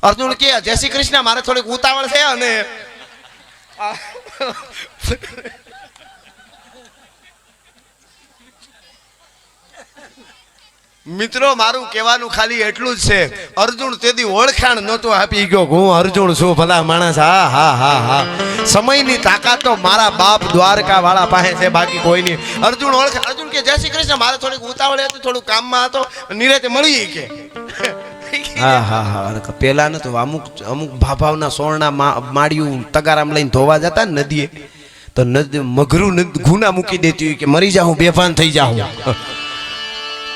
અર્જુન કે જય શ્રી કૃષ્ણ, મારે થોડીક ઉતાવળ છે. અને મિત્રો મારું કહેવાનું ખાલી એટલું જ છે, અર્જુન તેદી ઓળખાણ નહોતો આપી ગયો હું અર્જુન છું ભલા માણસ. હા હા હા હા, સમયની તાકાત તો મારા બાપ દ્વારકા વાળા પાસે છે, બાકી કોઈ નહીં. અર્જુન અર્જુન કે જય શ્રી કૃષ્ણ, મારે થોડીક ઉતાવળ હતી, થોડું કામમાં હતો, નિરાતે મળી કે. હા હા હા, પેલા ને તો અમુક ભાભાવના સોળના માળિયું તગારામ લઈને ધોવા જતા ને નદીએ, તો મગરું ગુના મૂકી દેતી હોય કે મરી જાઉં, બેભાન થઈ જાઉં.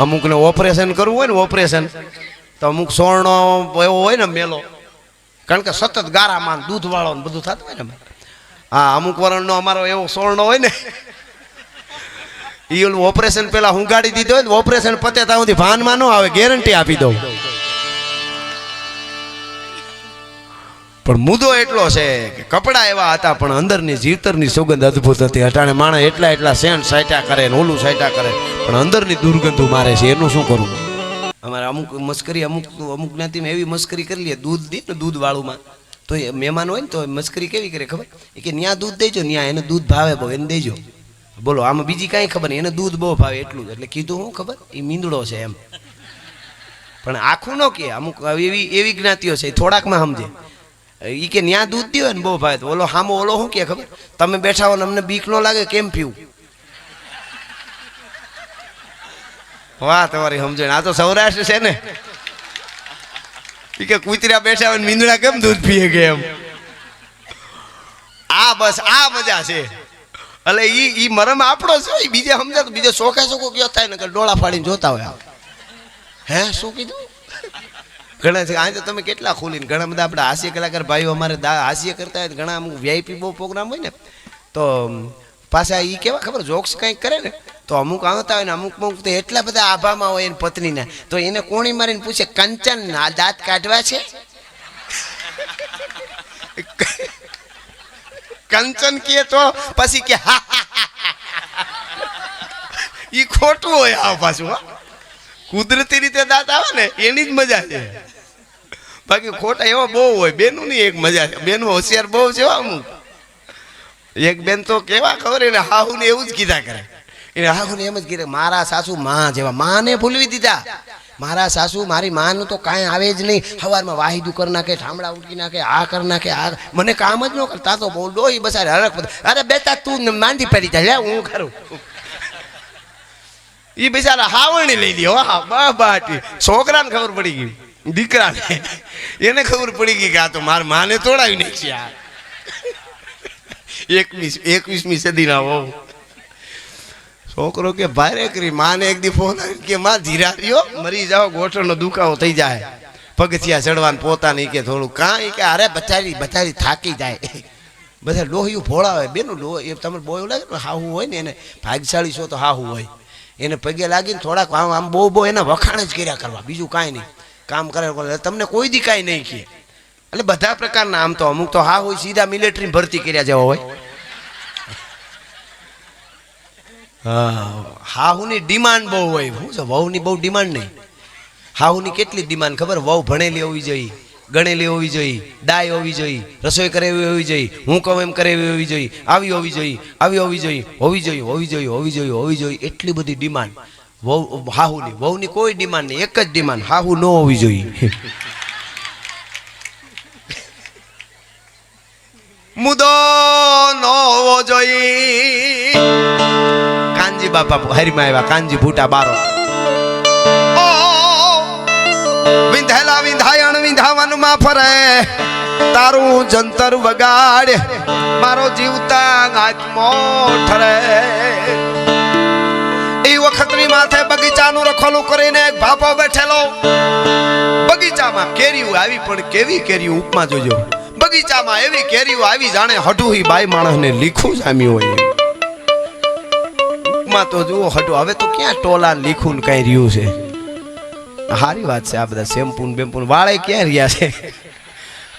અમુક ને ઓપરેશન કરવું હોય ને ઓપરેશન, તો અમુક સોળનો એવો હોય ને મેલો, કારણ કે સતત ગારામાં દૂધ વાળો ને બધું થતું હોય ને. હા, અમુક વરણનો અમારો એવો સોળનો હોય ને, એ ઓલું ઓપરેશન પેલા હું ગાડી દીધો હોય ને, ઓપરેશન પતે ત્યાં સુધી ભાનમાં ન આવે, ગેરંટી આપી દઉં. પણ મુદ્દો એટલો છે કે કપડા એવા હતા પણ અંદરની જીવતરની સુગંધ અદભુત હતી. અટાણે માણસ એટલા સેન્ટ સાઈટા કરે ને ઓલું સાઈટા કરે, પણ અંદરની દુર્ગંધો મારે છે. એનું શું કરવું? અમારે અમુક મસ્કરી અમુક જ્ઞાતિમાં એવી મસ્કરી કરી લે, દૂધ દે ને દૂધ વાળુંમાં, તો એ મહેમાન હોય ને તો મસ્કરી કેવી કરે ખબર? કે ન્યા દૂધ દેજો, ન્યા એને દૂધ ભાવે બહુ, એને દેજો. બોલો, આમાં બીજી કાંઈ ખબર નહીં, એને દૂધ બહુ ભાવે એટલું જ. એટલે કીધું શું ખબર? એ મીંદડો છે એમ. પણ આખું ન કે, અમુક એવી જ્ઞાતિઓ છે થોડાકમાં સમજે. ઈ કે ન્યા દૂધ દીવે ને બહુ ભાવે, તો ઓલો હામો ઓલો શું કે ખબર? તમે બેઠા હો ને અમને બીક ન લાગે, કેમ પીવું? વાહ, તમારી સમજણ. આ તો સૌરાષ્ટ્ર છે ને. ઈ કે કૂતરા બેઠા હોય ને મીંદડા કેમ દૂધ પીએ કે એમ. આ બસ આ મજા છે. એટલે ઈ મરમ આપણો છે, બીજે સમજાતો, બીજે શોખે શોખો કયો થાય ને કે ડોળા ફાડીને જોતા હોય. હે શું કીધું? ઘણા છે આ તો તમે કેટલા ખોલીને, ઘણા બધા આપણે હાસ્ય કલાકાર ભાઈઓ અમારે હાસ્ય કરતા હોય, ઘણા અમુક વીઆઈપી બહુ પ્રોગ્રામ હોય ને, તો પાછા એ કેવા ખબર, જોક્સ કંઈક કરે ને, તો અમુક આવતા હોય ને અમુક તો એટલા બધા આભામાં હોય એની પત્નીના, તો એને કોણી મારીને પૂછે, કંચન આ દાંત કાઢવા છે? કંચન કે તો પછી કે ઈ ખોટું હોય. આ પાછું કુદરતી રીતે દાંત આવે ને એની જ મજા છે, બાકી ખોટા એવા બહુ હોય. બેનું ની એક મજા છે, બેનું હોશિયાર બહુ છે. અમુક એક બેન તો કેવા ખબર, એને હાહુ ને એવું જ કીધા કરે. એને હાહુ ને એમ જ કીધે, મારા સાસુ માં જેવા, માને ભૂલવી દીધા. મારા સાસુ મારી માનું તો કાંઈ આવે જ નહીં. સવારમાં વાહિદું કરી નાખે, ઠામડા ઉટકી નાખે, આ કરી નાખે, આ મને કામ જ ન કરતા. તો બહુ ડોહી બસારે હરક. અરે બેટા તું માંદી પડી જાય, હું કરું. એ બિચારા હાવણી લઈ લે. બાટી છોકરાને ખબર પડી ગઈ, દીકરાને એને ખબર પડી ગઈ કે આ તો મારા માને તોડાવી નાખી. આ 21મી સદીના વહુ. છોકરો કે ભારે કરી માને એક દી ફોન કે માં ધીરા રહ્યો, મરી જાઓ, ગોઠણનો દુખાવો થઈ જાય, પગથિયા ચડવાનું પોતાની કે થોડું કાંઈ કે અરે બચારી થાકી જાય. બધા લોહિયું ભોળા હોય. બેનું લોહી તમે બોયું લાગે ને, હાહુ હોય ને એને ભાગશાળી છો તો હાહુ હોય, એને પગે લાગીને થોડાક આમ બહુ એના વખાણ જ કર્યા કરવા, બીજું કાંઈ નહીં. કામ કરે તમને કોઈ દી કાંઈ નહીં કહે. એટલે બધા પ્રકારના. આમ તો અમુક તો હા હોય સીધા મિલિટરી ભરતી કર્યા જેવા હોય. હાહુની ડિમાન્ડ બહુ હોય. શું છે વહુની બહુ ડિમાન્ડ નહીં. હાહુની કેટલી ડિમાન્ડ ખબર? વહુ ભણેલી હોવી જોઈએ, ગણેલી હોવી જોઈએ, દાય હોવી જોઈએ, રસોઈ કરે એવી હોવી જોઈએ, હું કહું એમ કરે એવી હોવી જોઈએ, આવી હોવી જોઈએ, આવી હોવી જોઈએ, હોવી જોઈએ, હોવી જોઈએ, હોવી જોઈએ, હોવી જોઈએ. એટલી બધી ડિમાન્ડ વહુ હાહુની. વહુની કોઈ ડિમાન્ડ નહીં, એક જ ડિમાન્ડ, હાહુ ન હોવી જોઈએ. મુદો ન હોવો જોઈએ. કાનજી બાપા હરીમાં આવ્યા, કાનજી ભૂટા બારો. વિંધાયેલા વિંધાયણ વિંધાવનમાં ફરે, તારું જંતર વગાડ, મારો જીવતા આત્મો ઠરે. એ વખતની માથે બગીચાનું રખોલું કરીને એક બાપો બેઠેલો. બગીચામાં કેરીઓ આવી, પણ કેવી કેરીઓ ઉપમા જોજો. બગીચામાં એવી કેરીઓ આવી જાણે હઠુહી બાઈ માણસને લીખું જામ્યું હોય. ઉપમા તો જુઓ હઠું. હવે તો ક્યાં ટોલા લીખું ને કઈ રહ્યું છે. સારી વાત છે. આ બધા શેમ્પૂ બેમ્પૂ વાળે ક્યાં રહ્યા છે?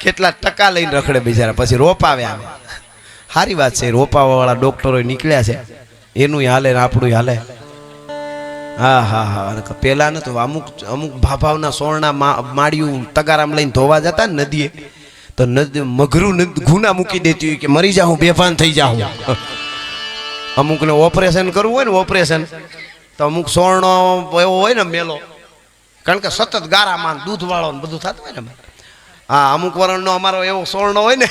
કેટલા ટકા લઈને રખડે બિચારા, પછી રોપાવે આવે. સારી વાત છે, રોપાવા વાળા ડોક્ટરો નીકળ્યા છે. એનું હાલે ને આપણું હાલે. હા હા હા પેલા ને તો અમુક અમુક ભાભાવના સોળના માળિયું તગારામ લઈને ધોવા જતા ને નદીએ, તો મગરું ગુના મૂકી દેતી હોય કે મરી જાઉં, બેભાન થઈ જાઉં. અમુકને ઓપરેશન કરવું હોય ને ઓપરેશન, તો અમુક સોળનો એવો હોય ને મેલો, કારણ કે સતત ગારામાં દૂધ વાળો બધું થતું હોય ને. હા અમુક વરણનો અમારો એવો સોળનો હોય ને,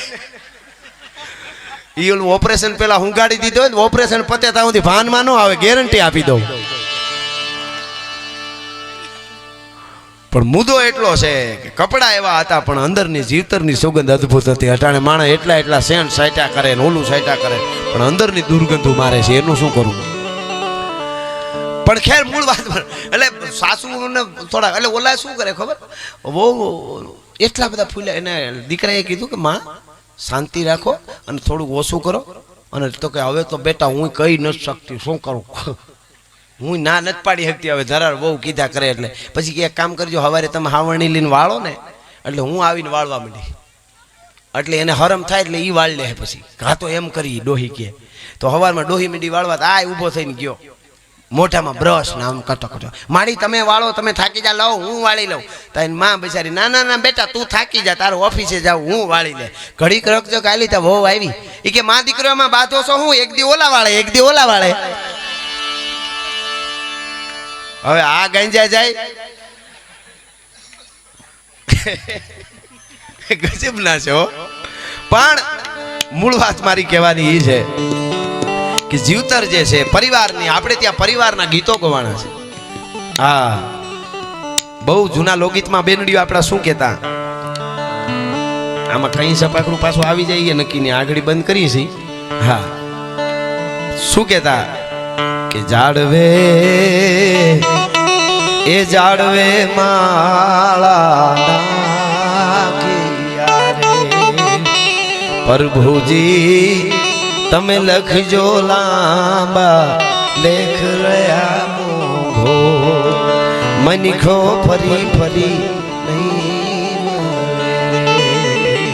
એ ઓલું ઓપરેશન પેલા હુંગાડી દીધો હોય ને, ઓપરેશન પતે ત્યાં સુધી ભાનમાં ન આવે, ગેરંટી આપી દઉં. પણ મુદ્દો એટલો છે કે કપડા એવા હતા પણ અંદરની જીવતરની સુગંધ અદ્ભુત હતી. અટાણે માણસ એટલા સેન્ટ સાઈટા કરે ને ઓલું સાઈટા કરે, પણ અંદરની દુર્ગંધો મારે છે, એનું શું કરવું? પણ ખેર મૂળ વાત એટલે સાસુ ને થોડા એટલે ઓલા શું કરે ખબર, બહુ એટલા બધા ફૂલ્યા. એને દીકરાએ કીધું કે માં શાંતિ રાખો અને થોડુંક ઓછું કરો. અને તો કે હવે તો બેટા હું કહી નથી શકતી, શું કરું, હું ના નથી પાડી શકતી. હવે ધરાર બહુ કીધા કરે એટલે પછી કે એક કામ કરજો, સવારે તમે હાવરણી લઈને વાળો ને એટલે હું આવીને વાળવા માંડી, એટલે એને હરમ થાય એટલે એ વાળ લે. પછી ઘા તો એમ કરી ડોહી કે, તો સવારમાં ડોહી મીંડી વાળવા તો આ ઊભો થઈને ગયો, મોઢામાં બ્રશ ને આમ કટો કટો, માડી તમે વાળો, તમે થાકી જા, લાવો હું વાળી લઉં. તો એની માં બિચારી ના ના ના બેટા તું થાકી જા, તારો ઓફિસે જાવ, હું વાળી લે. ઘડીક રખજો કાલી તો બહુ આવી એ કે માં દીકરીઓમાં બાંધો છો હું, એક દી ઓલા વાળે એક દી ઓલા વાળે. હવે આ ગાંજા જાય ગજબ ના છે. પણ મૂળ વાત મારી કહેવાની એ છે કે જીવતર જે છે પરિવારની, આપણે ત્યાં પરિવારના ગીતો ગવાના છે. હા બહુ જૂના લોકગીતમાં બેનડીઓ આપણા શું કહેતા, આમાં કઈ સપાકરું પાછું આવી જાય નક્કી ને આગળ બંધ કરીએ છીએ. હા શું કહેતા કે જાડવે એ જાડવે માળા પ્રભુજી તમે લખજો લાંબા લેખ રહ્યા મોઘો, મનીખો ફરી ફરી નહીં મળે.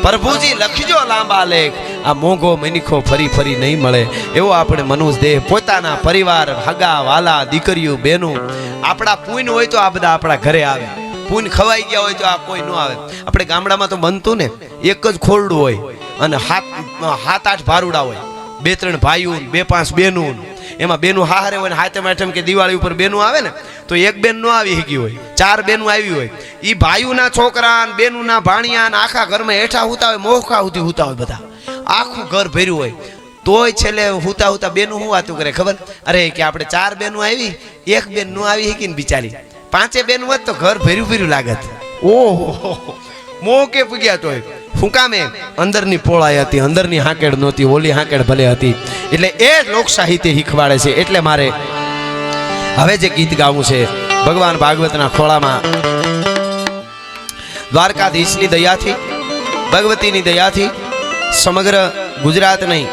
પ્રભુજી લખજો લાંબા લેખ, આ મોંઘો મનીખો ફરી ફરી નહીં મળે. એવો આપણે મનુષ્ય દેહ પોતાના પરિવાર, હગા વાલા, દીકરીઓ, બહેનો, આપણા પુણ્ય હોય તો આ બધા આપણા ઘરે આવે, પુણ્ય ખવાઈ ગયા હોય તો આ કોઈ ન આવે. આપણે ગામડામાં તો બનતું ને એક જ ખોરડું હોય અને સાત આઠ ભારુડા હોય, 2-3 ભાઈઓ 2-5 બેનો, એમાં બેનું હારે હોય ને હાથમ આઠમ કે દિવાળી ઉપર બેનું આવે ને તો એક બેન ન આવી શકી હોય, 4 બેનું આવી હોય. એ ભાઈઓના છોકરા બેનુંના ભાણિયા આખા ઘરમાં હેઠા હુતા હોય, મોખા સુધી હુતા હોય, બધા આખું ઘર ભર્યું હોય. તોય છેલ્લે હુતા હુતા બેનું શું વાતું કરે ખબર, અરે કે આપણે 4 બેનું આવી, એક બેન ન આવી શકી ને બિચારી, 5 બેન હોત તો ઘર ભર્યું ભર્યું લાગત. ઓહો મોકે પૂગ્યા તોય શું કામે, અંદરની પોળાઈ હતી, અંદરની હાંકેડ નહોતી, ઓલી હાંકેડ ભલે હતી. એટલે એ લોક સાહિત્ય શીખવાડે છે. એટલે મારે હવે જે ગીત ગાવું છે ભગવાન ભાગવતના ખોળામાં, દ્વારકાધીશની દયાથી, ભગવતીની દયાથી સમગ્ર ગુજરાત નહીં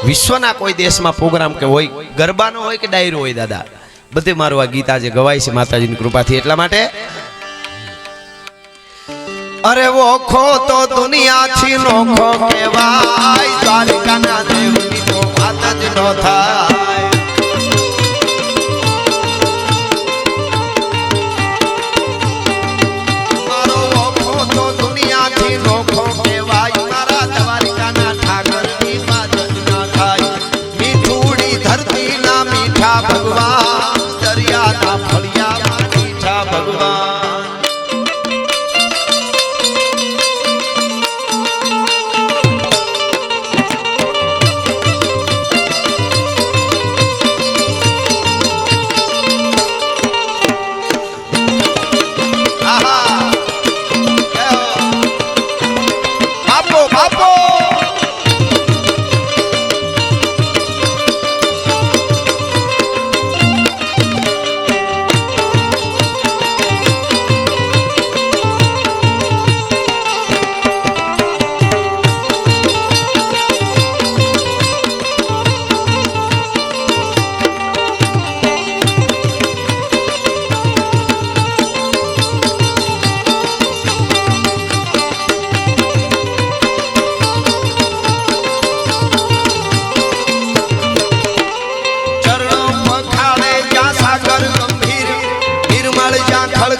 વિશ્વના કોઈ દેશમાં પ્રોગ્રામ કે હોય, ગરબાનો હોય કે ડાયરો હોય, દાદા બધે મારું આ ગીત આજે ગવાય છે માતાજીની કૃપાથી. એટલા માટે અરે ઓખો તો દુનિયાથી નોખો કહેવાય, દ્વારકાના દેવની તો વાત જ ન થાય. મારો ઓખો તો દુનિયાથી નોખો કહેવાય, મારા દ્વારકાના ઠાકરની વાત જ ન થાય. મીઠુડી ધરતીના મીઠા ભગવાન, દરિયાના ફળિયામાં મીઠા ભગવાન.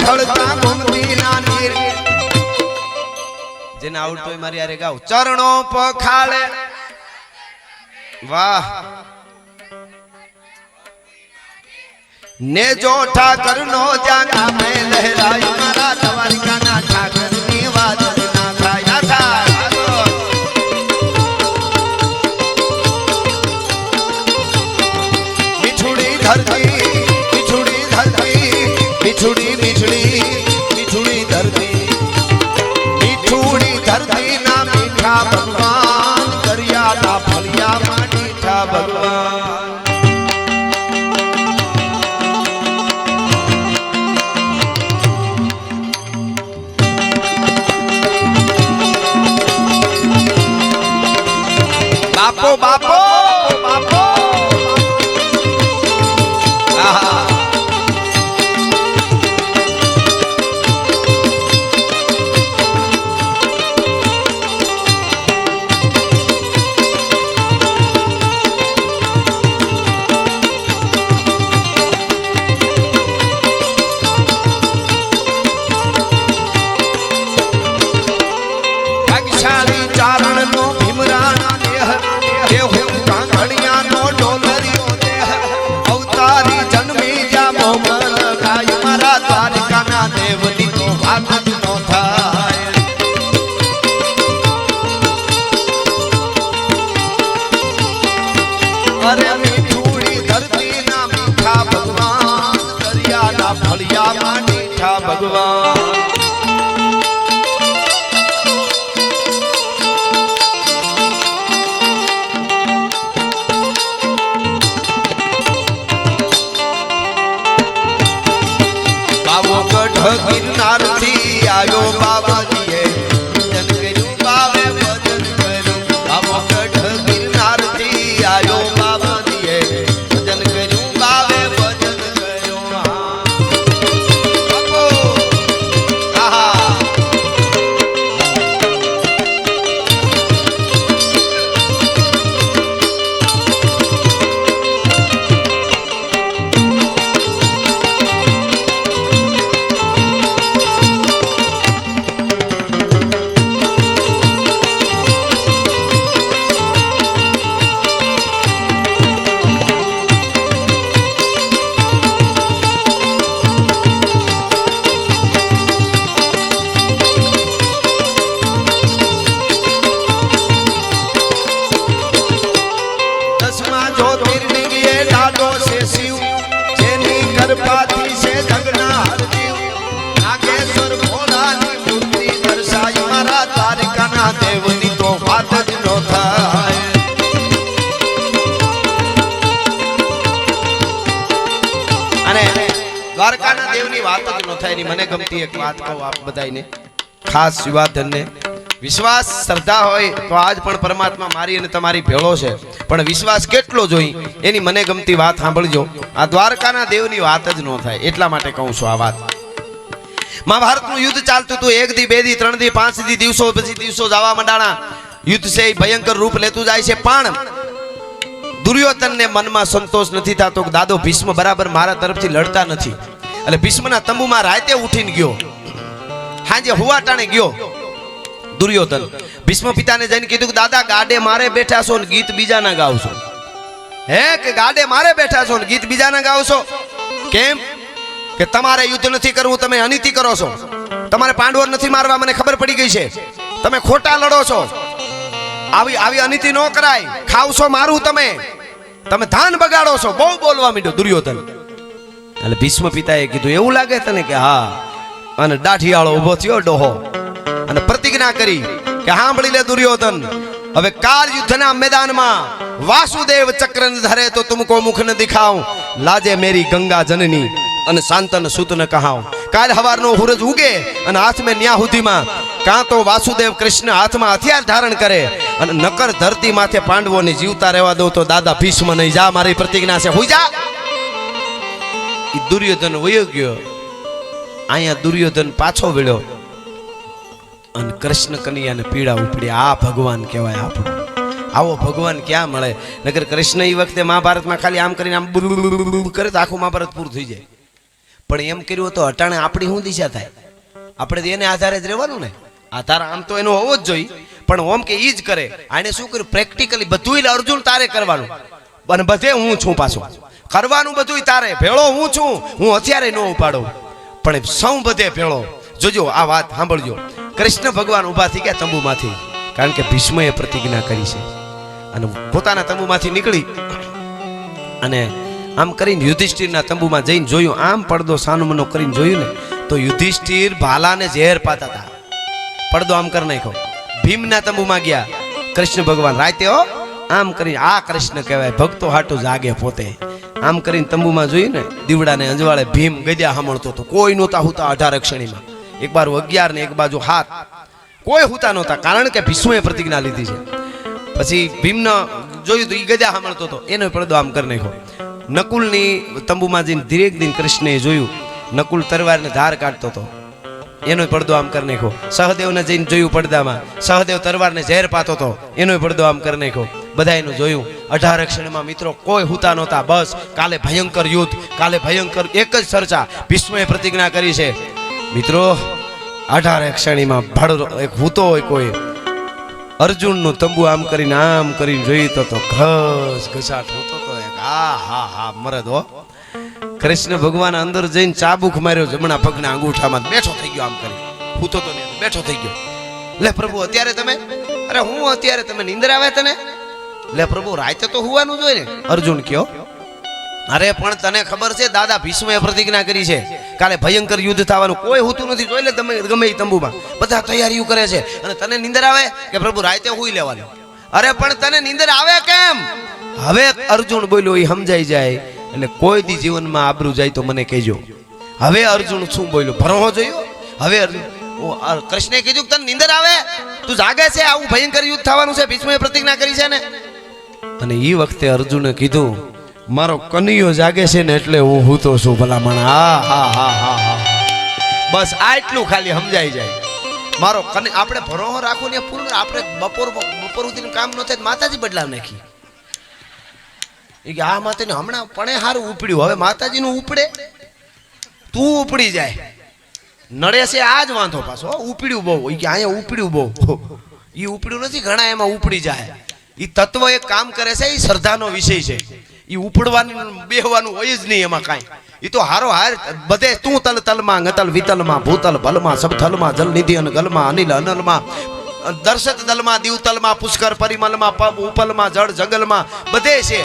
ઉછળતા ગોમતીના નીર જેને આવડતો હોય મારી યારે ગાવ ચરણો પખાળે વાહ ને જો ઠાકર નો જાગા મે લહેરાય મારા દ્વારિકાના ઠાકર ની વાદળ ના ખાયા થાય મિછુડી ધરતી મિછુડી ધરતી મિછુડી મિછડી મિછુડી ધરતી મિછુડી ધરતી ના મીઠા ભગવાન દરિયા ના ફળિયા માં મીઠા ભગવાન બાપો બાપો બાપો આહા ભાગ્યશાળી ચારણ નો ભીમરાણ અરે મીઠુડી ધરતી ના મીઠા ભગવાન દરિયા ના ફળિયા માં મીઠા ભગવાન બાવો ગઢ ગિરનાર થી આવ્યો બાબાજીએ ભજન કર્યું બાવે ભજન કર્યું બાવો ગઢ ગિરનાર થી આવ્યો બાબાજીએ ભજન કર્યું બાવે ભજન કર્યું બાપો આહા દેવની તો વાત જ ન થાય અને દ્વારકાના દેવની વાત જ ન થાય એની મને ગમતી એક વાત કહું આપ બધાને ખાસ યુવાધનને વિશ્વાસ શ્રદ્ધા હોય તો આજ પણ પરમાત્મા મારી અને તમારી ભેળો છે પણ વિશ્વાસ કેટલો જોઈ એની મને ગમતી વાત સાંભળજો આ દ્વારકાના દેવની વાત જ ન થાય એટલા માટે કહું છું આ વાત મહાભારતનું યુદ્ધ ચાલતું હતું 1 દી 2 દી 3 દી 5 દી દિવસો પછી દિવસો જવા માંડાણા યુદ્ધ છે ભયંકર રૂપ લેતું જાય છે પણ દુર્યોધનને મનમાં સંતોષ નથી થતો કે દાદો ભીષ્મ બરાબર મારા તરફથી લડતા નથી એટલે ભીષ્મના તંબુમાં રાતે ઉઠીને ગયો હાંજે હુવાટાણે ગયો દુર્યોધન ભીષ્મ પિતાને જઈને કીધું કે દાદા ગાડે મારે બેઠા છો ને ગીત બીજાના ગાવશો હે કે ગાડે મારે બેઠા છો ને ગીત બીજાના ગાવશો કેમ કે તમારે યુદ્ધ નથી કરવું તમે અનીતિ કરો છો તમારે પાંડવો નથી મારવા મને ખબર પડી ગઈ છે તમે ખોટા લડો છો આવી આવી અનીતિ ન કરાય ખાવશો મારું તમે ધાન બગાડો છો બહુ બોલવા માંડ્યો દુર્યોધન એટલે ભીષ્મ પિતાએ કીધું એવું લાગે તને કે હા અને દાઢિયાળો ઊભો થયો ડોહો અને પ્રતિજ્ઞા કરી કે સાંભળી લે દુર્યોધન હવે કાલ યુદ્ધના મેદાનમાં વાસુદેવ ચક્ર ધરે તો તુમકો મુખ ન દિખાઉં લાજે મેરી ગંગા જનની અને શાંતન સૂત ન કહાઉં કાલ હવારનો સૂરજ ઉગે અને હાથમાં ન્યા સુધીમાં કાં તો વાસુદેવ કૃષ્ણ હાથમાં હથિયાર ધારણ કરે અને નકર ધરતી માથે પાંડવોને જીવતા રહેવા દો તો દાદા ભીષ્મ નહીં જા મારી પ્રતિજ્ઞા છે હુઈ જા ઈ દુર્યોધન વયો ગયો અહીંયા દુર્યોધન પાછો વળ્યો અને કૃષ્ણ કનૈયાને પીડા ઉપડી આ ભગવાન કહેવાય આપણો આવો ભગવાન ક્યાં મળે નકર કૃષ્ણ એ વખતે મહાભારતમાં ખાલી આમ કરીને આમ કરે તો આખું મહાભારત પૂરું થઈ જાય પણ એમ કર્યું તો અટાણે આપણી શું દિશા થાય? આપણે તો એને આધારે જ રહેવાનું ને. આધાર આમ તો એનો હોવો જ જોઈએ, પણ ઓમ કે ઈ જ કરે. આને શું કર્યું? પ્રેક્ટિકલી બધું અર્જુન તારે કરવાનું, અને બધે હું છું પાછો કરવાનું, બધું તારે ભેળો હું છું. હું અત્યારે ન ઉપાડું, પણ સૌ બધે ભેળો. જોજો આ વાત સાંભળજો. કૃષ્ણ ભગવાન ઊભા થઈ ગયા તંબુમાંથી, કારણ કે ભીષ્મએ પ્રતિજ્ઞા કરી છે. અને પોતાના તંબુમાંથી નીકળી અને આમ કરીને યુધિષ્ઠિરના તંબુમાં જઈને જોયું. આમ પડદો સાનુમનો કરીને જોયું ને તો યુધિષ્ઠિર ભાલાને ઝેર પાતા હતા. પડદો આમ કરી નાખ્યો. ભીમના તંબુમાં ગયા કૃષ્ણ ભગવાન રાતે હો, આમ કરીને આ કૃષ્ણ કહેવાય, ભક્તો હાટું જાગે પોતે. આમ કરીને તંબુમાં જોયું ને દીવડાને અંજવાળે ભીમ ગદ્યા સાંભળતો હતો. કોઈ નહોતા હુતા 18 અક્ષણીમાં, એક બાજુ 11 ને એક બાજુ 7, કોઈ હુતા નહોતા, કારણ કે ભીષ્મએ પ્રતિજ્ઞા લીધી છે. પછી ભીમને જોયું તો એ ગદ્યા સાંભળતો હતો, એનો પડદો આમ કરી નાખ્યો. નકુલની તંબુમાં જઈને ધીરેક દિન કૃષ્ણએ જોયું, નકુલ તરવારને ધાર કાઢતો હતો, એનો પડદો આમ કરી નાખ્યો. સહદેવને જઈને જોયું પડદામાં, સહદેવ તરવારને ઝેર પાતો હતો, એનો પડદો આમ કરી નાખ્યો. બધા એનું જોયું. 18 અક્ષરમાં મિત્રો કોઈ હુતા નહોતા. બસ કાલે ભયંકર યુદ્ધ, કાલે ભયંકર એક જ ચર્ચા. ભીષ્મએ પ્રતિજ્ઞા કરી છે મિત્રો. 18 અક્ષણીમાં ભાડો એક હુતો હોય કોઈ. અર્જુનનું તંબુ આમ કરીને જોઈ તો ઘસ ઘસાટ હોતો તો. હા મરદ હો. કૃષ્ણ ભગવાન અંદર જઈને ચાબુક માર્યો જમણા પગના અંગૂઠામાં, બેઠો થઈ ગયો. આમ કરી હુતો તો નહીં, બેઠો થઈ ગયો. લે પ્રભુ અત્યારે તમે, અરે હું અત્યારે તમે નીંદર આવે તને? લે પ્રભુ રાતે તો હુવાનું જોઈએ ને. અર્જુન કયો, અરે પણ તને ખબર છે દાદા ભીષ્મએ પ્રતિજ્ઞા કરી છે કાલે ભયંકર યુદ્ધ થવાનું, કોઈ હોતું નથી. જોઈ લે ગમે એ તંબુમાં બધા તૈયારીઓ કરે છે, અને તને નીંદર આવે કે પ્રભુ રાતે હુઈ લેવાનું? અરે પણ તને નીંદર આવે કેમ? હવે અર્જુન બોલ્યો એ સમજાઈ જાય, એટલે કોઈ દી જીવનમાં આબરૂ જાય તો મને કહેજો. હવે અર્જુન શું બોલ્યો ભરવો જોયો. હવે કૃષ્ણે કીધું કે તને નીંદર આવે, તું જાગે છે, આવું ભયંકર યુદ્ધ થવાનું છે, ભીષ્મએ પ્રતિજ્ઞા કરી છે ને. અને એ વખતે અર્જુને કીધું મારો કનૈયો જાગે છે ને એટલે હું હૂતો છું. ભલામણ હા. બસ આટલું ખાલી સમજાઈ જાય. મારો આપણે ભરોહો રાખો ને પૂર્ણ. આપણે બપોર સુધી કામ ન થાય માતાજી બદલાવ નાખી. આ માતાને હમણાં પણ હારું ઉપડ્યું, હવે માતાજીનું ઉપડે, તું ઉપડી જાય. નડે છે આ જ વાંધો પાછો. ઉપડ્યું બહુ, અહીંયા ઉપડ્યું બહુ. એ ઉપડ્યું નથી, ઘણા એમાં ઉપડી જાય. એ તત્વ એક કામ કરે છે, એ શ્રદ્ધાનો વિષય છે. એ ઉપડવાનું બેહવાનું હોય જ નહીં એમાં કાંઈ. એ તો હારો હાર બધે તું તલ તલમાં ગતલ વિતલમાં ભૂતલ ભલમાં સબ થલમાં જલ નિધિ અન ગલમાં અનિલ અનલમાં દર્શત દલમાં દીવતલમાં પુષ્કર પરિમલમાં પબ ઉપલમાં જળ જંગલમાં બધે છે.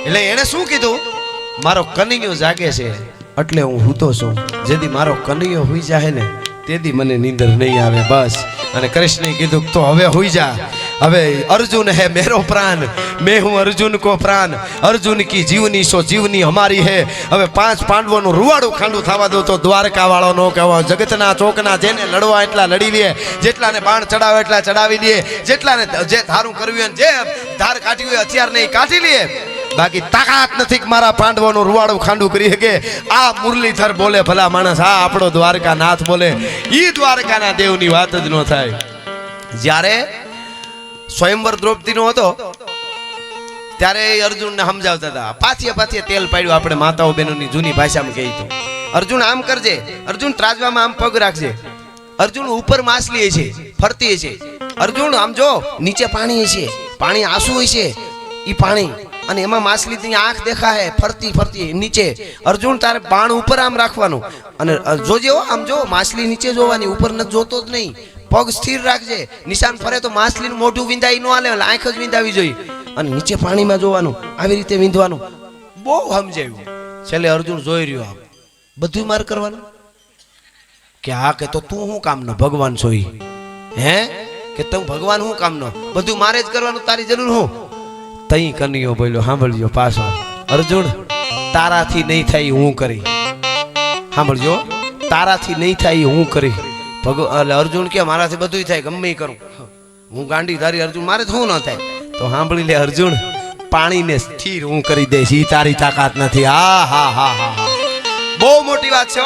એટલે એને શું કીધું? મારો કનૈયો જાગે છે એટલે હું હૂતો છું. જેથી મારો કનૈયો હુઈ જાય ને તેથી મને નીંદર નહીં આવે. બસ. અને કૃષ્ણે કીધું તો હવે હુઈ જા. હવે अर्जुन है मेरो प्राण, मैं हूं अर्जुन को प्राण, अर्जुन की जीवनी सो जीवनी हमारी है. હવે 5 પાંડવોનું રૂવાડું ખાંડું થવા દો તો દ્વારકા વાળો નો કહેવા. જગતના ચોકના જેને લડવા એટલા લડી લે, જેટલાને બાણ ચડાવે એટલા ચડાવી લે, જેટલાને જે ધારું કરવું જે ધાર કાઢી હોય હથિયાર ને કાઢી લે. બાકી તાકાત નથી કે મારા પાંડવોનું રૂવાડું ખાંડું કરી શકે. આ મુરલીધર બોલે ભલા માણસ, આ આપણો દ્વારકા નાથ બોલે. ઈ દ્વારકાના દેવની વાત જ ન થાય. જ્યારે સ્વયંવર દ્રૌપદી નો હતો ત્યારે અર્જુન ને સમજાવતા હતા. પાથીએ તેલ પાડ્યું, આપણે માતાઓ બહેનોની જૂની ભાષામાં કહી તો અર્જુન આમ કરજે, અર્જુન ત્રાજવામાં આમ પગ રાખજે, અર્જુન ઉપર માછલી છે ફરતી છે, અર્જુન આમ જો નીચે પાણી છે, પાણી આંસુ છે, ઈ પાણી અને એમાં માછલી ની આંખ દેખાય ફરતી નીચે. અર્જુન તારે બાણ ઉપર આમ રાખવાનું અને જોજે આમ જો માછલી નીચે જોવાની, ઉપર ન જોતો જ નહીં. પગ સ્થિર રાખજે, નિશાન ફરે તો માછલીનું મોઢું વિંધાઈ ન આલે, આંખ જ વિંધાવી જોઈએ. અને નીચે પાણીમાં જોવાનું, આવી રીતે વિંધવાનું. બહુ સમજાયું. છેલ્લે અર્જુન જોઈ રહ્યો, આમ બધું માર કરવાનું કે હા કે તો તું શું કામનો ભગવાન સોઈ? હે કે તું ભગવાન શું કામનો? બધું મારે જ કરવાનું, તારી જરૂર હું? તઈ કનૈયો બોલ્યો, સાંભળજો પાછો, અર્જુન તારાથી નહીં થાય હું કરી. સાંભળજો, તારાથી નહીં થાય હું કરી. એટલે અર્જુન કે મારાથી બધું થાય, ગમે કરું, હું ગાંડી ધારી અર્જુન, મારે શું ન થાય. તો સાંભળી લે અર્જુન, પાણીને સ્થિર હું કરી દઈશ, ઈ તારી તાકાત નથી. હા બહુ મોટી વાત છે.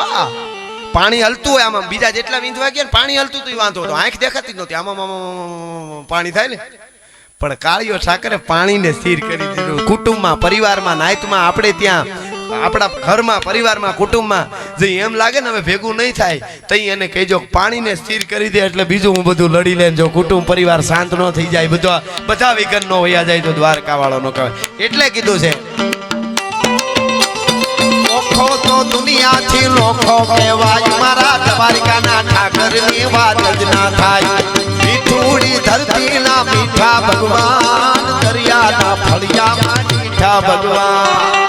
પાણી હલતું હોય આમાં, બીજા જેટલા વિંધવા ગયા પાણી હલતું તો વાંધો હતો, આંખ દેખાતી જ નહોતી, આમાં પાણી થાય ને. પણ કાળિયો ઠાકરે પાણીને સ્થિર કરી દીધું. કુટુંબમાં, પરિવારમાં, નાયતમાં આપણે ત્યાં આપણા ઘરમાં પરિવારમાં કુટુંબમાં જે એમ લાગે ને હવે ભેગું નહીં થાય તઈ એને કહેજો પાણીને સ્થિર કરી દે એટલે બીજું હું બધું લડી લે. જો કુટુંબ પરિવાર શાંત ન થઈ જાય બધા વિઘન નો વયા જાય તો દ્વારકા વાળો નો કહેવાય. એટલે કીધું છે ઓખો તો દુનિયાથી લોખો કહેવાય મારા દ્વારકાના ઠાકરની વાત જ ના થાય. મીઠુડી ધરતીના મીઠા ભગવાન દરિયાના ફળિયામાં મીઠા ભગવાન.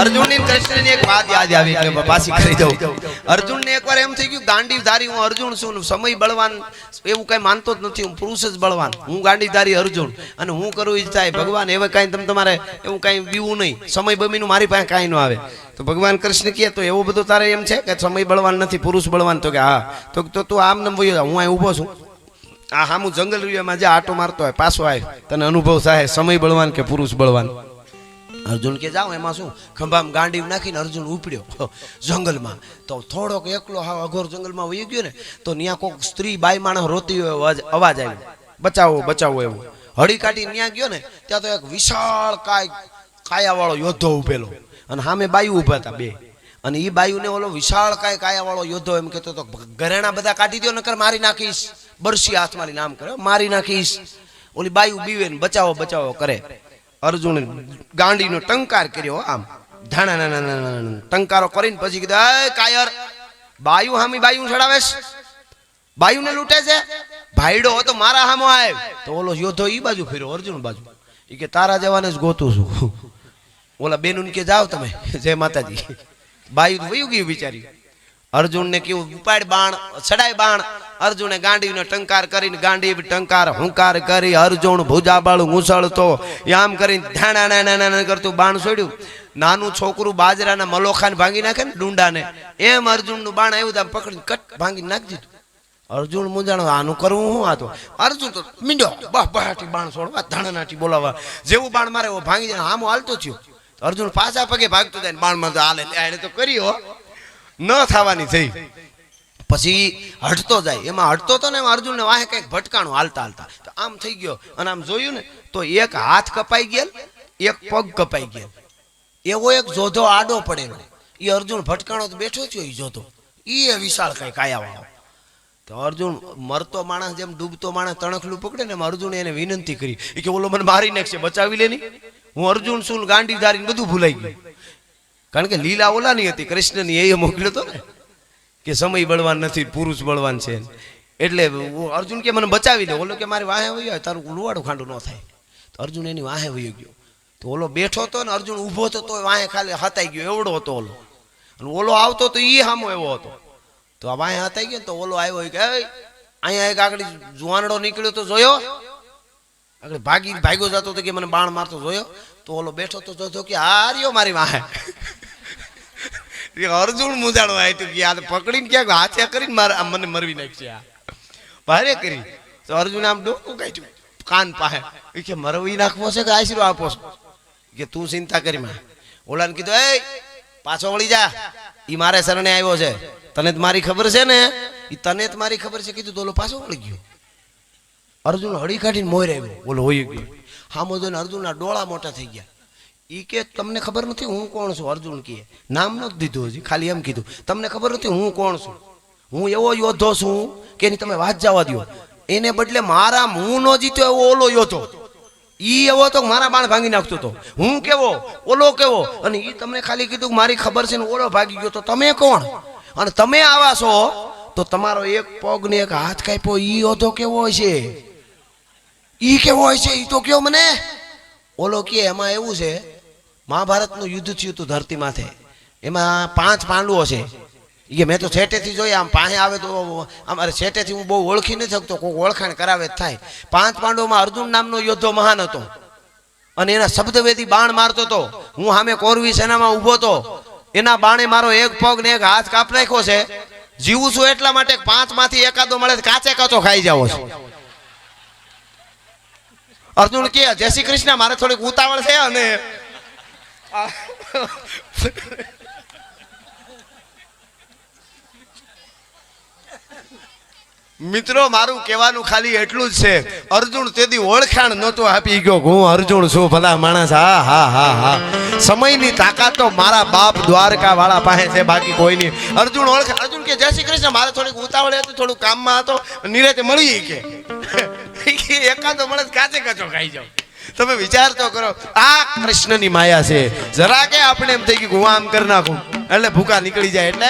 અર્જુનની કૃષ્ણની એક વાત યાદ આવી એટલે પાછી કરી દઉં. અર્જુનને એકવાર એમ થઈ ગયું ગાંડીવધારી હું અર્જુન છું, સમય બળવાન એવું કઈ માનતો જ નથી, હું પુરુષ જ બળવાન, હું ગાંડીવધારી અર્જુન અને હું કરું ઈ થાય ભગવાન. હવે કઈ તમારે એવું કઈ બીવું નહીં, સમય બમીનું મારી પાસે કાંઈ ન આવે. તો ભગવાન કૃષ્ણ કહે તો એવું બધું તારે એમ છે કે સમય બળવાન નથી પુરુષ બળવાન? તો કે હા. તો તું આમ નમ વયો હું અહીં ઊભો છું, આ હામું જંગલ રૂયામાં જે આટો મારતો હોય પાછો આવે તને અનુભવ થાય સમય બળવાન કે પુરુષ બળવાન. અર્જુન કે જાઓ એમાં શું, ખંભામાં ગાંડી નાખીને અર્જુન ઉપડ્યો જંગલમાં. તો થોડોક એકલો હા અઘોર જંગલમાં વહી ગયો ને તો ત્યાં કોઈક સ્ત્રી બાઈ માણસ રોતી હોય અવાજ આવ્યો બચાવો બચાવો એવું. હળી કાઢી ત્યાં ગયો ને ત્યાં તો એક વિશાળ કાયા વાળો યોદ્ધો ઉભેલો અને સામે બાયુ ઉભા હતા બે. અને એ બાયુને ઓલો વિશાળ કાયા વાળો યોદ્ધો એમ કહેતો તો ઘરેણા બધા કાઢી દો નકર મારી નાખીશ, બરસી હાથમાં નામ કરે મારી નાખીશ. ઓલી બાયુ બીવે ને બચાવો બચાવો કરે. અર્જુન ગાંડીનો ટંકાર કર્યો, આમ ધાણા ટંકારો કરીને પછી કીધું એ કાયર બાયુ હામી બાયુ ચડાવેશ, બાયુને લૂંટે છે, ભાઈડો તો મારા હામો આવ. તો ઓલો યોદ્ધો ઈ બાજુ ફેર્યો અર્જુન બાજુ, ઈ કે તારા જવાને જ ગોતું છું. ઓલા બેનુન કે જાઓ તમે જય માતાજી. બાયુ વયું ગયું બિચારી. અર્જુનને કેવું ઉપાડ બાણ ચડાય બાણ. અર્જુને ગાંડીનો ટંકાર કરીને ગાંડી ટંકાર હુંકાર કરી અર્જુન ભુજાબાળું મુસળતો આમ કરીને ધાણા કરતું બાણ છોડ્યું. નાનું છોકરું બાજરાના મલોખાને ભાંગી નાખે ને ડુંડાને એમ અર્જુનનું બાણ આવ્યું તો પકડીને કટ ભાંગી નાખી દીધું. અર્જુન મુંજાણો આનું કરવું હું? આ તો અર્જુન તો મીંડો બહાટી બાણ છોડવા ધાણાનાટી બોલાવવા જેવું બાણ મારે એવો ભાંગી જાય આમ હાલતો થયો. અર્જુન પાછા પગે ભાગતો જાય બાણ માં તો હાલે એને તો કર્યો ન થવાની થઈ. પછી હટતો જાય, એમાં હટતો તો ને અર્જુનને વાહે કઈક ભટકાણું હાલતા હાલતા તો આમ થઈ ગયો અને આમ જોયું ને તો એક હાથ કપાઈ ગયેલ એક પગ કપાઈ ગયેલ. એવો એક જોધો આડો પડેલો. એ અર્જુન ભટકાણો તો બેઠો થયો એ જોધો, એ વિશાળ કઈ કાયા વાળો. તો અર્જુન મરતો માણસ જેમ ડૂબતો માણસ તણખલું પકડે ને અર્જુન એને વિનંતી કરી કે ઓલો મને મારી નાખશે બચાવી લે ની, હું અર્જુન શું ગાંડીધારી બધું ભૂલાઈ ગયું. કારણ કે લીલા ઓલાની હતી કૃષ્ણની, એ મોકલ્યો હતો ને કે સમય બળવાન નથી પુરુષ બળવાન છે. એટલે અર્જુન કે મને બચાવી દે. ઓલો કે મારી વાહે વયો તારું લુવાડું ખાંડું ન થાય. તો અર્જુન એની વાહે વયો ગયો. તો ઓલો બેઠો હતો ને અર્જુન ઊભો હતો તો વાહે ખાલી હતાઈ ગયો એવડો હતો ઓલો. અને ઓલો આવતો તો એ સામો એવો હતો. તો આ વાહે હતાઈ ગયો તો ઓલો આવ્યો કે અહીંયા એક આગળ જુવાનડો નીકળ્યો તો જોયો, આગળ ભાગ્યો જતો તો કે મને બાણ મારતો જોયો. તો ઓલો બેઠો તો જોતો કે આ રહ્યો મારી વાહે. અર્જુન મુજાડો આવ્યું કે આ પકડીને ક્યાંક હાથે કરીને મારે મને મરવી નાખશે આ ભારે કરી. તો અર્જુન આમ ડોકું કાઢ્યું કાન પાસે કે મરવી નાખવો છે કે આશીર્વાદ આપો છો કે તું ચિંતા કરી માં. ઓલાને કીધું એ પાછો વળી જા, ઈ મારે શરણે આવ્યો છે, તને જ મારી ખબર છે ને, ઈ તને જ મારી ખબર છે કીધું તો ઓલો પાછો વળી ગયો. અર્જુન હળી કાઢીને મોર આવ્યો, ઓલો હોઈ ગયો. હામો જોઈને અર્જુનના ડોળા મોટા થઈ ગયા. ઈ કે તમને ખબર નથી હું કોણ છું? અર્જુન કહે નામ નથી દીધું હજી, ખાલી એમ કીધું તમને ખબર નથી હું કોણ છું? હું એવો યોદ્ધો છું કે એની તમે વાત જવા દો. એને બદલે મારા હું ન જીત્યો એવો ઓલો યોદ્ધો ઈ એવો તો મારા બાણ ભાંગી નાખતો હતો, હું કેવો ઓલો કેવો, અને ઈ તમને ખાલી કીધું કે મારી ખબર છે ને ઓલો ભાગી ગયો, તો તમે કોણ? અને તમે આવા છો તો તમારો એક પગ ને એક હાથ કાપ્યો, ઈ ઓધો કેવો હોય છે? ઈ કેવો હોય છે? ઈ તો કયો મને. ઓલો કે એમાં એવું છે, મહાભારતનું યુદ્ધ થયું હતું ધરતી માથે, એમાં 5 પાંડવો છે. એ મેં તો છેટેથી જોયા, આમ પાસે આવે તો અમારે છેટેથી હું બહુ ઓળખી નથી શકતો, કોઈ ઓળખાણ કરાવે જ થાય. 5 પાંડવોમાં અર્જુન નામનો યોદ્ધો મહાન હતો અને એના શબ્દવેદી બાણ મારતો હતો. હું સામે કૌરવી સેનામાં ઊભો હતો, એના બાણે મારો એક પગ ને એક હાથ કાપ નાખ્યો છે. જીવું છું એટલા માટે 5 માંથી એકાદો મળે કાચે કાચો ખાઈ જાવ છો. અર્જુન કે જય શ્રી કૃષ્ણ, મારે થોડીક ઉતાવળ છે. અને મિત્રો મારું કહેવાનું ખાલી એટલું જ છે, અર્જુન તેદી ઓળખાણ નહોતો આપી ગયો, હું અર્જુન છું ભલા માણસ. હા હા હા હા, સમયની તાકાત તો મારા બાપ દ્વારકા વાળા પાસે છે, બાકી કોઈ નહીં. અર્જુન ઓળખા. અર્જુન કે જય શ્રી કૃષ્ણ, મારે થોડીક ઉતાવળ હતી, થોડું કામમાં હતો, નિરેતે મળી કે એકાદો મળે કાચે કાચો ખાઈ જાવ. તમે વિચાર તો કરો, આ કૃષ્ણની માયા છે. જરા કે આપણે એમ થઈ ગયું હું આમ કરી નાખું એટલે ભૂકા નીકળી જાય. એટલે